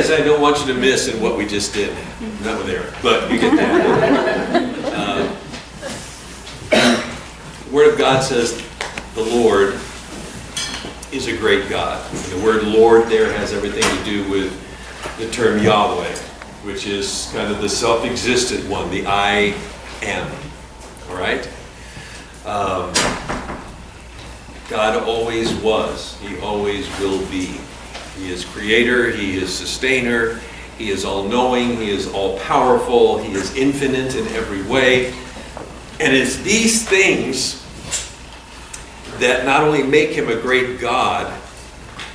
I don't want you to miss in what we just did. Not with Aaron, but you get that. Word of God says the Lord is a great God. The word Lord there has everything to do with the term Yahweh, which is kind of the self-existent one, the I am. All right? God always was. He always will be. He is creator. He is sustainer. He is all-knowing. He is all-powerful. He is infinite in every way. And it's these things that not only make him a great God,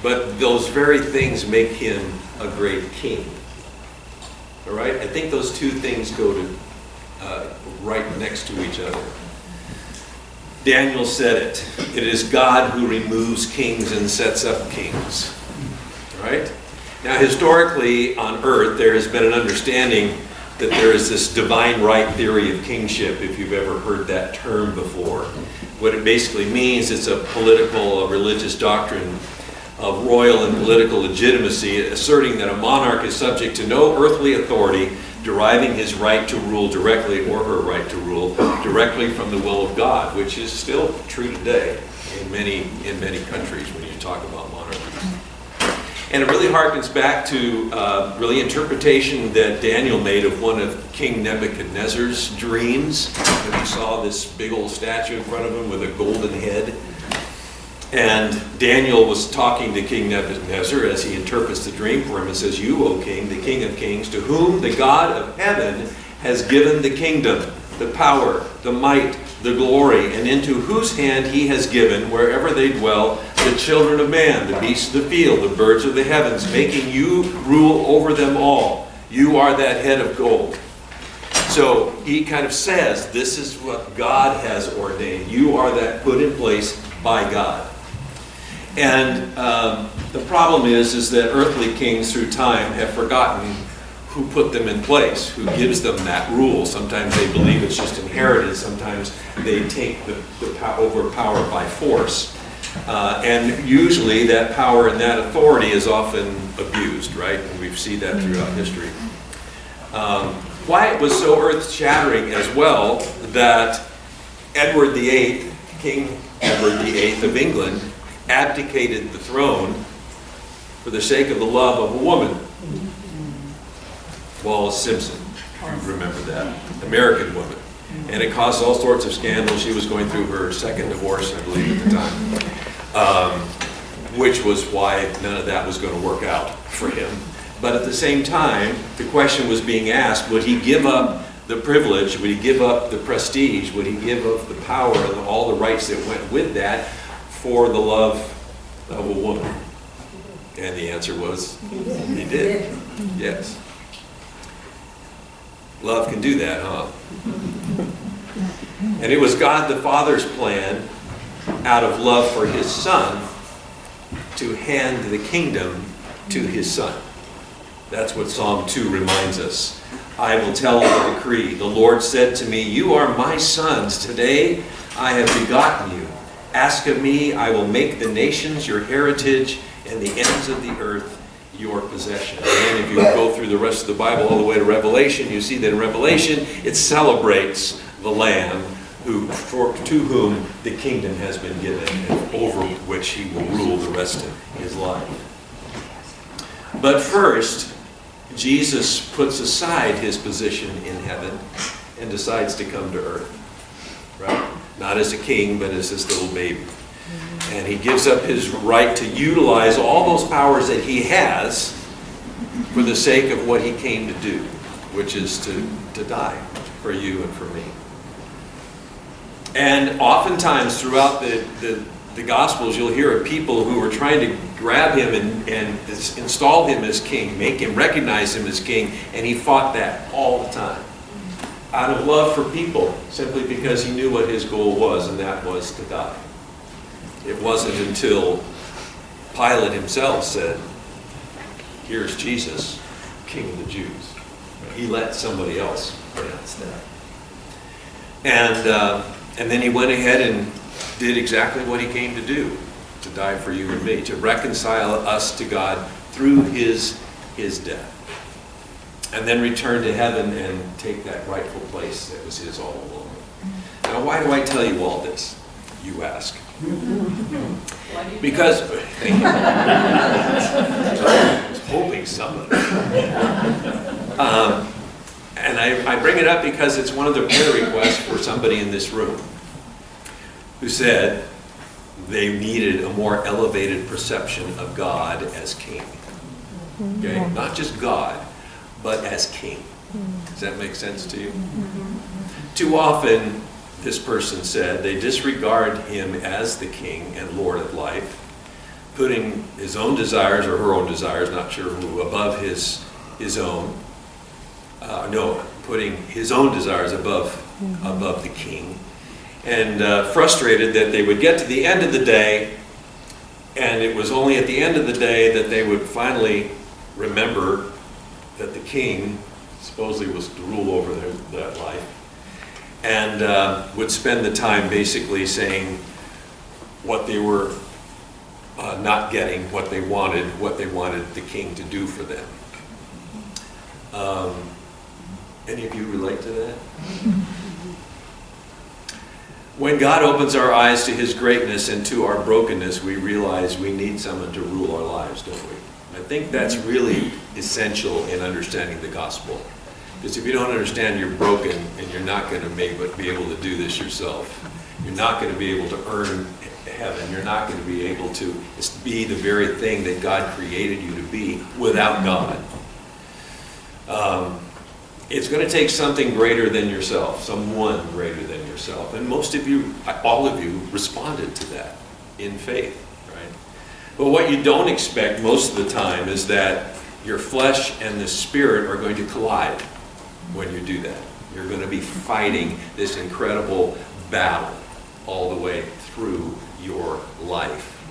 but those very things make him a great king. All right? I think those two things go to right next to each other. Daniel said it. It is God who removes kings and sets up kings. All right? Now, historically on earth, there has been an understanding that there is this divine right theory of kingship, if you've ever heard that term before. What it basically means, it's a political, a religious doctrine of royal and political legitimacy, asserting that a monarch is subject to no earthly authority, deriving his right to rule directly, or her right to rule directly from the will of God, which is still true today in many countries when you talk about monarchies. And it really harkens back to really interpretation that Daniel made of one of King Nebuchadnezzar's dreams, when he saw this big old statue in front of him with a golden head. And Daniel was talking to King Nebuchadnezzar as he interprets the dream for him and says, "You, O king, the king of kings, to whom the God of heaven has given the kingdom, the power, the might, the glory, and into whose hand he has given, wherever they dwell, the children of man, the beasts of the field, the birds of the heavens, making you rule over them all. You are that head of gold." So he kind of says, this is what God has ordained. You are that put in place by God. And the problem is that earthly kings through time have forgotten who put them in place, who gives them that rule. Sometimes they believe it's just inherited. Sometimes they take over power by force. And usually that power and that authority is often abused, right? And we've seen that throughout history. Why it was so earth-shattering as well that Edward VIII, King Edward VIII of England, abdicated the throne for the sake of the love of a woman. Wallace Simpson, you remember that, American woman. And it caused all sorts of scandal. She was going through her second divorce, I believe, at the time, which was why none of that was going to work out for him. But at the same time, the question was being asked, would he give up the privilege, would he give up the prestige, would he give up the power and all the rights that went with that for the love of a woman? And the answer was, he did. Yes. Love can do that, huh? And it was God the Father's plan, out of love for his Son, to hand the kingdom to his Son. That's what Psalm 2 reminds us. I will tell the decree. The Lord said to me, "You are my sons. Today I have begotten you. Ask of me, I will make the nations your heritage and the ends of the earth your possession." And if you go through the rest of the Bible all the way to Revelation, you see that in Revelation it celebrates the Lamb to whom the kingdom has been given and over which he will rule the rest of his life. But first, Jesus puts aside his position in heaven and decides to come to earth. Right? Not as a king, but as this little baby. And he gives up his right to utilize all those powers that he has for the sake of what he came to do, which is to die for you and for me. And oftentimes throughout the Gospels, you'll hear of people who are trying to grab him and install him as king, make him recognize him as king, and he fought that all the time. Out of love for people, simply because he knew what his goal was, and that was to die. It wasn't until Pilate himself said, "Here's Jesus, King of the Jews." He let somebody else pronounce that. And then he went ahead and did exactly what he came to do, to die for you and me, to reconcile us to God through his his death, and then return to heaven and take that rightful place that was his all along. Now, why do I tell you all this, you ask? Because, thank you. I was hoping someone. And I bring it up because it's one of the prayer requests for somebody in this room who said they needed a more elevated perception of God as king. Okay? Not just God, but as king. Does that make sense to you? Too often, this person said, they disregard him as the king and Lord of life, putting his own desires or her own desires, not sure who, above his own. Putting his own desires above the king, and frustrated that they would get to the end of the day, and it was only at the end of the day that they would finally remember that the king supposedly was to rule over that life, and would spend the time basically saying what they were not getting, what they wanted the king to do for them. Any of you relate to that? When God opens our eyes to his greatness and to our brokenness, we realize we need someone to rule our lives, don't we? I think that's really essential in understanding the gospel. Because if you don't understand you're broken and you're not going to be able to do this yourself, you're not going to be able to earn heaven, you're not going to be able to be the very thing that God created you to be without God. It's going to take something greater than yourself, someone greater than yourself. And most of you, all of you, responded to that in faith, right? But what you don't expect most of the time is that your flesh and the spirit are going to collide when you do that. You're going to be fighting this incredible battle all the way through your life.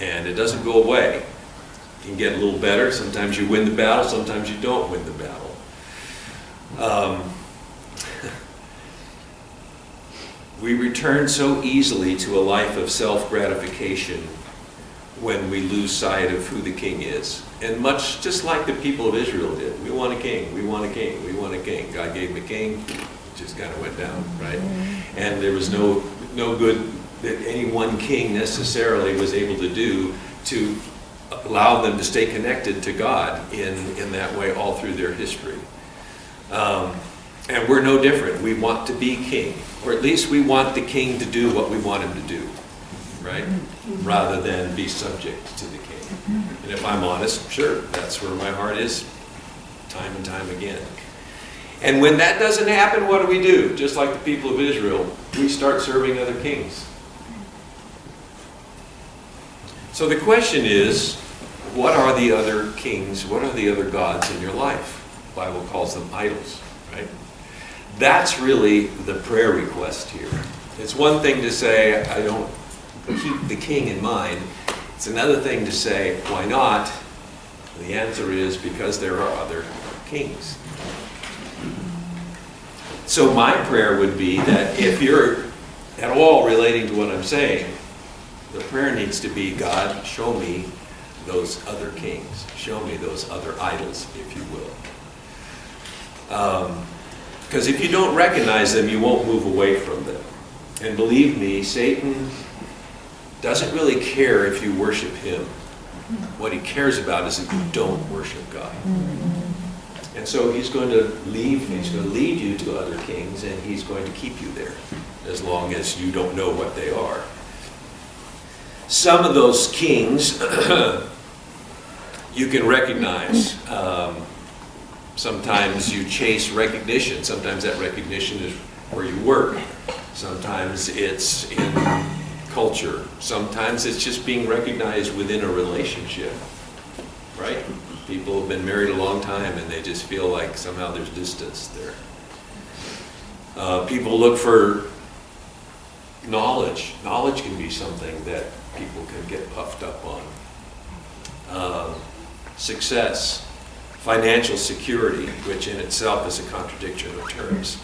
And it doesn't go away. It can get a little better. Sometimes you win the battle, sometimes you don't win the battle. We return so easily to a life of self-gratification when we lose sight of who the king is. And much just like the people of Israel did. We want a king, we want a king, we want a king. God gave them a king, it just kind of went down, right? And there was no good that any one king necessarily was able to do to allow them to stay connected to God in that way all through their history. And we're no different. We want to be king, or at least we want the king to do what we want him to do, right? Rather than be subject to the king. And if I'm honest, sure, that's where my heart is time and time again. And when that doesn't happen, what do? Just like the people of Israel, we start serving other kings. So the question is, what are the other kings, what are the other gods in your life? The Bible calls them idols, right? That's really the prayer request here. It's one thing to say, I don't keep the king in mind. It's another thing to say, why not? The answer is because there are other kings. So my prayer would be that if you're at all relating to what I'm saying, the prayer needs to be, God, show me those other kings. Show me those other idols, if you will. Because if you don't recognize them, you won't move away from them. And believe me, Satan doesn't really care if you worship him. What he cares about is if you don't worship God. And so he's going to lead you to other kings, and he's going to keep you there as long as you don't know what they are. Some of those kings you can recognize. Sometimes you chase recognition. Sometimes that recognition is where you work. Sometimes it's in culture. Sometimes it's just being recognized within a relationship, right? People have been married a long time and they just feel like somehow there's distance there. People look for knowledge. Knowledge can be something that people can get puffed up on. Success. Financial security, which in itself is a contradiction of terms.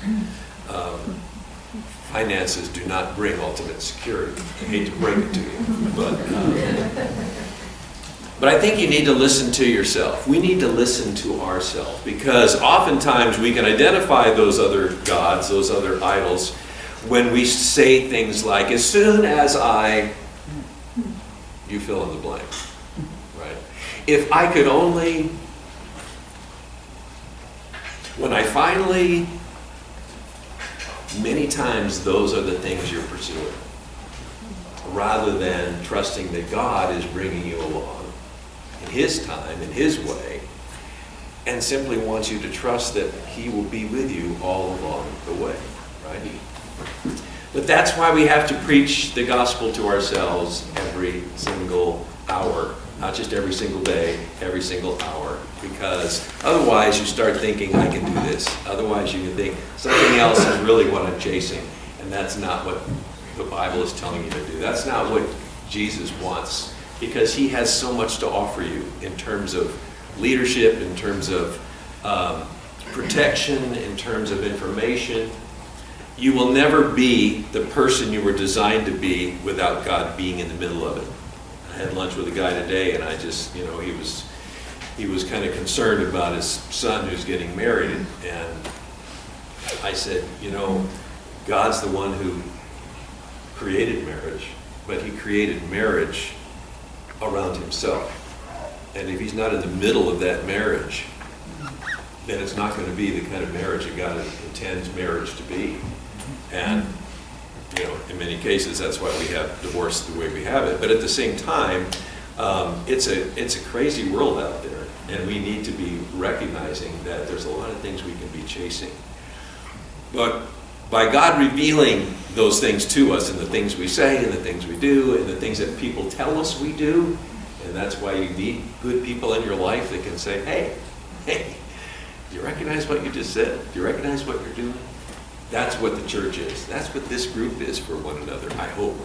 Finances do not bring ultimate security. I hate to break it to you, but But I think you need to listen to yourself. We need to listen to ourselves, because oftentimes we can identify those other gods, those other idols, when we say things like, as soon as you fill in the blank, right? If I could only, when I finally, many times those are the things you're pursuing, rather than trusting that God is bringing you along in His time, in His way, and simply wants you to trust that He will be with you all along the way, right? But that's why we have to preach the gospel to ourselves every single hour, not just every single day, every single hour, because otherwise you start thinking, I can do this. Otherwise you can think something else is really what I'm chasing, and that's not what the Bible is telling you to do. That's not what Jesus wants, because He has so much to offer you in terms of leadership, in terms of protection, in terms of information. You will never be the person you were designed to be without God being in the middle of it. I had lunch with a guy today, and I just, he was kind of concerned about his son who's getting married, and I said, God's the one who created marriage, but He created marriage around Himself. And if He's not in the middle of that marriage, then it's not going to be the kind of marriage that God intends marriage to be. And, in many cases, that's why we have divorce the way we have it. But at the same time, it's a crazy world out there, and we need to be recognizing that there's a lot of things we can be chasing. But by God revealing those things to us, and the things we say, and the things we do, and the things that people tell us we do, and that's why you need good people in your life that can say, hey, do you recognize what you just said? Do you recognize what you're doing? That's what the church is. That's what this group is for one another, I hope.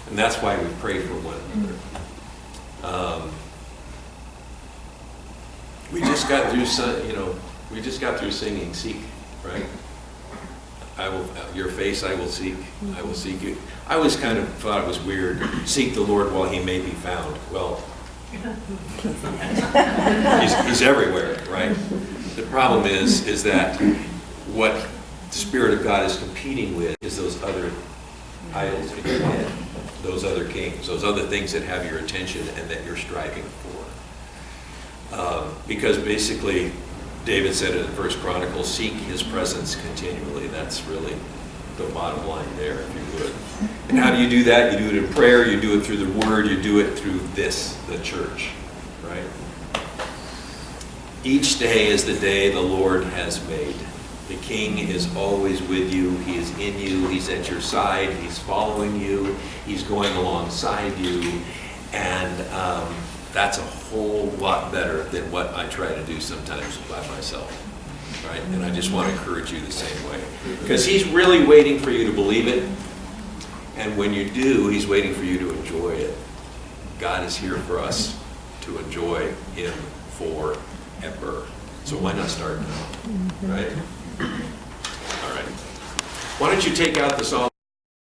And that's why we pray for one another. We just got through singing "Seek," right? Your face I will seek. I will seek you. I always kind of thought it was weird. Seek the Lord while He may be found. Well, he's everywhere, right? The problem is that what the Spirit of God is competing with is those other idols in your head, those other kings, those other things that have your attention and that you're striving for. Because basically, David said in the First Chronicles, seek His presence continually. That's really the bottom line there, if you would. And how do you do that? You do it in prayer, you do it through the Word, you do it through the church, right? Each day is the day the Lord has made. The King is always with you. He is in you. He's at your side. He's following you. He's going alongside you. And that's a whole lot better than what I try to do sometimes by myself, right? And I just want to encourage you the same way. Because He's really waiting for you to believe it. And when you do, He's waiting for you to enjoy it. God is here for us to enjoy Him forever. So why not start now, right? All right. Why don't you take out the Psalm